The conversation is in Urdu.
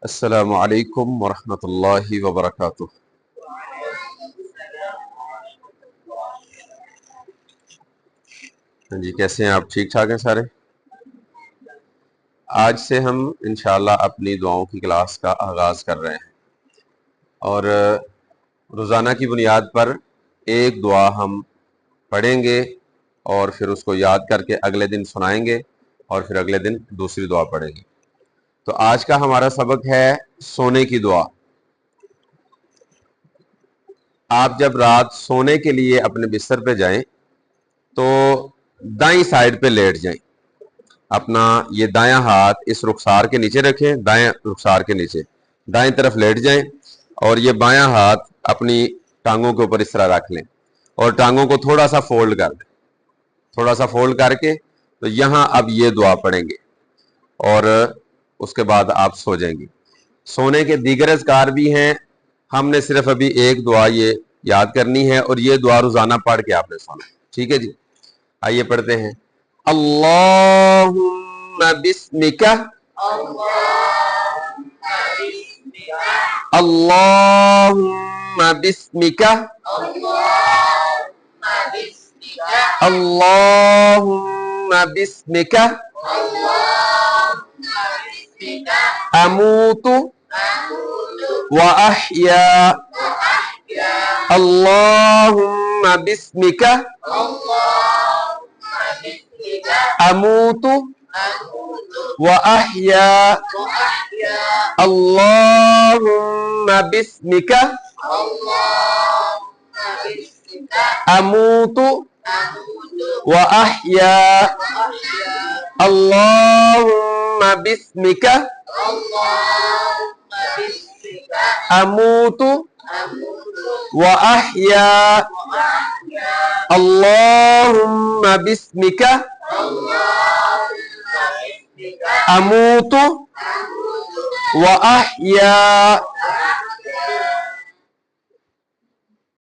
السلام علیکم ورحمۃ اللہ وبرکاتہ۔ جی کیسے ہیں آپ؟ ٹھیک ٹھاک ہیں سارے؟ آج سے ہم انشاءاللہ اپنی دعاؤں کی کلاس کا آغاز کر رہے ہیں، اور روزانہ کی بنیاد پر ایک دعا ہم پڑھیں گے اور پھر اس کو یاد کر کے اگلے دن سنائیں گے، اور پھر اگلے دن دوسری دعا پڑھیں گے۔ تو آج کا ہمارا سبق ہے سونے کی دعا۔ آپ جب رات سونے کے لیے اپنے بستر پہ جائیں تو دائیں سائڈ پہ لیٹ جائیں، اپنا یہ دایاں ہاتھ اس رخسار کے نیچے رکھیں، دائیں رخسار کے نیچے دائیں طرف لیٹ جائیں، اور یہ بایاں ہاتھ اپنی ٹانگوں کے اوپر اس طرح رکھ لیں، اور ٹانگوں کو تھوڑا سا فولڈ کر دیں، تھوڑا سا فولڈ کر کے تو یہاں اب یہ دعا پڑھیں گے، اور اس کے بعد آپ سو جائیں گی۔ سونے کے دیگر اذکار بھی ہیں، ہم نے صرف ابھی ایک دعا یہ یاد کرنی ہے، اور یہ دعا روزانہ پڑھ کے آپ نے سونا ہے، ٹھیک ہے جی؟ آئیے پڑھتے ہیں۔ اللہم بسمک، اللہم بسمک، اللہم بسمک اموت واحیا، اللہم بسمک اموت واحیا، اللہم بسمک اموت واحیا، اللہم بسمک اموت واحیا، اللہم بسمک اموت واحیا،